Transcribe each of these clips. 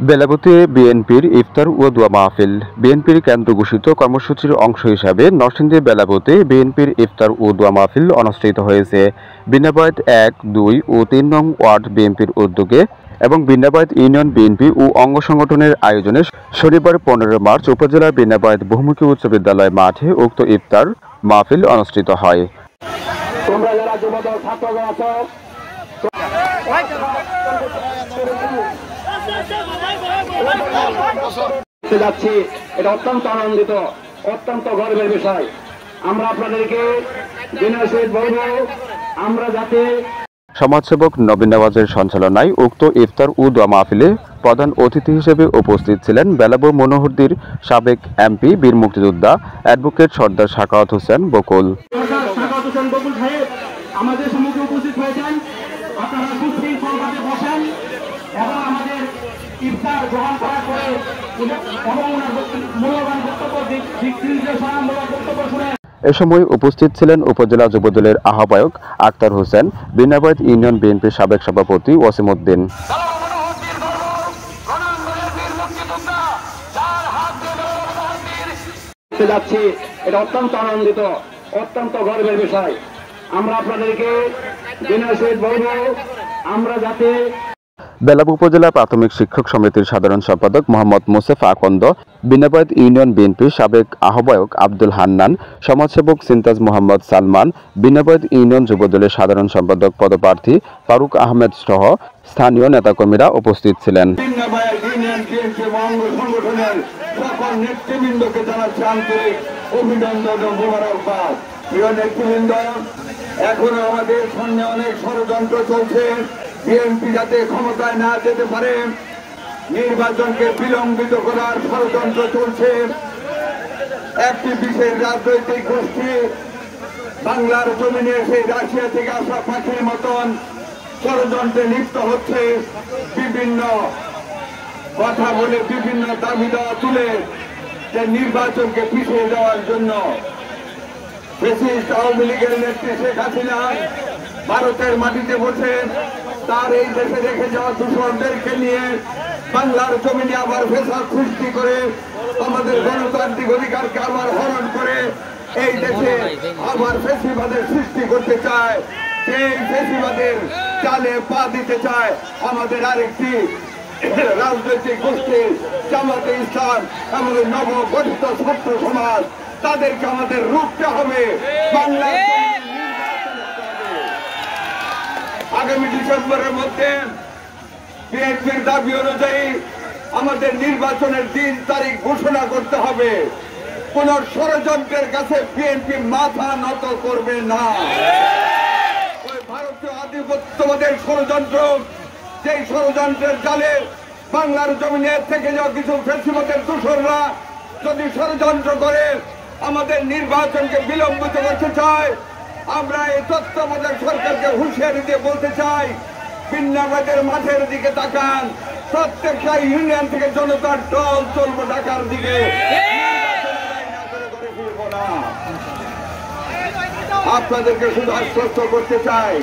বেলাবতে বিএনপির ইফতার ও দোয়া মাহফিল। বিএনপির কেন্দ্র ঘোষিত কর্মসূচির অংশ হিসাবে নরসিংদী বেলাবতে বিএনপির ইফতার ও দোয়া মাহফিল অনুষ্ঠিত হয়েছে। বিনাবাদ ১, ২ ও ৩ নং ওয়ার্ড বিএনপির উদ্যোগে এবং বিনাবাদ ইউনিয়ন বিএনপি ও অঙ্গ সংগঠনের আয়োজনে শনিবার ১৫ মার্চ উপজেলার বিনাবাদ বহুমুখী উচ্চ বিদ্যালয় মাঠে উক্ত ইফতার মাহফিল অনুষ্ঠিত হয়। যাচ্ছি, এটা অত্যন্ত আনন্দিত, অত্যন্ত গর্বের বিষয়। আমরা আপনাদেরকে দিনের সহিত বলবো, আমরা যাতে সমাজসেবক নবীন নওয়াজের সঞ্চালনায় উক্ত ইফতার ও দোয়া মাহফিলে প্রধান অতিথি হিসেবে উপস্থিত ছিলেন বেলাবো মনোহরদীর সাবেক এমপি বীর মুক্তিযোদ্ধা অ্যাডভোকেট সর্দার সাখাওয়াত হোসেন বকুল। আমাদের সম্মুখে উপস্থিত হয়েছেন, আপনারা সুশৃঙ্খলভাবে বসেন এবং আমাদের ইফতার গ্রহণ করার পরে মূল্যবান বক্তব্য শুনে এ সময় উপস্থিত ছিলেন উপজেলা যুবদলের আহ্বায়ক আক্তার হোসেন, বিনাবাদ ইউনিয়ন বিএনপির সাবেক সভাপতি ওয়াসিম উদ্দিন। যাচ্ছি, এটা অত্যন্ত আনন্দিত, অত্যন্ত গর্বের বিষয়। আমরা আপনাদেরকে দিনের সহিত বলবো, আমরা যাতে বেলাব উপজেলা প্রাথমিক শিক্ষক সমিতির সাধারণ সম্পাদক মোহাম্মদ মোসেফ আকন্দ, বিনাবাদ ইউনিয়ন বিএনপির সাবেক আহ্বায়ক আব্দুল হান্নান, সমাজসেবক সিনতাজ মোহাম্মদ সালমান, বিনাবাদ ইউনিয়ন যুবদলের সাধারণ সম্পাদক পদপ্রার্থী ফারুক আহমেদ সহ স্থানীয় নেতাকর্মীরা উপস্থিত ছিলেন। এখনো আমাদের সামনে অনেক ষড়যন্ত্র চলছে। বিএনপি যাতে ক্ষমতায় না যেতে পারে, নির্বাচনকে বিলম্বিত করার ষড়যন্ত্র চলছে। একটি বিশেষ রাজনৈতিক গোষ্ঠী বাংলার জমিনে সেই রাশিয়া থেকে আসা পাখির মতন ষড়যন্ত্রে লিপ্ত হচ্ছে। বিভিন্ন কথা বলে, বিভিন্ন দাবি দেওয়া তুলে যে নির্বাচনকে পিছিয়ে দেওয়ার জন্য ফ্যাসিস্ট আওয়ামী লীগের নেত্রী শেখ হাসিনা ভারতের মাটিতে বসে তার এই দেশে রেখে যাওয়া দূষণদেরকে নিয়ে বাংলার জমিনে আবার ফেসাদ সৃষ্টি করে আমাদের গণতান্ত্রিক অধিকারকে আবার হরণ করে এই দেশে আবার ফেসিবাদের সৃষ্টি করতে চায়। সেই ফেসিবাদের চালে পা দিতে চায় আমাদের আরেকটি রাজনৈতিক গোষ্ঠী জামাতে ইসলাম, আমাদের নবগঠিত ছাত্র সমাজ। তাদেরকে আমাদের রুখতে হবে। বাংলার আগামী ডিসেম্বরের মধ্যে বিএনপির দাবি অনুযায়ী আমাদের নির্বাচনের দিন তারিখ ঘোষণা করতে হবে। কোন ষড়যন্ত্রের কাছে বিএনপি মাথা নত করবে না। ওই ভারতীয় আধিপত্যবাদের ষড়যন্ত্র, যেই ষড়যন্ত্রের জালে বাংলার জমিনে থেকে যাওয়া কিছু ফ্যাসিবাদের দূষণরা যদি ষড়যন্ত্র করে আমাদের নির্বাচনকে বিলম্বিত করতে চায়, আমরা এই তত্ত্বাবধায়ক সরকারকে হুঁশিয়ারি দিয়ে বলতে চাই, বিনাবাদের মাঠের দিকে তাকান। প্রত্যেকটা ইউনিয়ন থেকে জনতার দল চলবো ঢাকার দিকে। আপনাদেরকে শুধু আশ্বস্ত করতে চাই,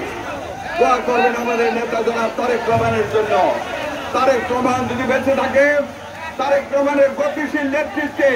দোয়া করবেন আমাদের নেতা জনাব তারেক রহমানের জন্য। তারেক রহমান যদি বেঁচে থাকে, তারেক রহমানের গতিশীল নেতৃত্বে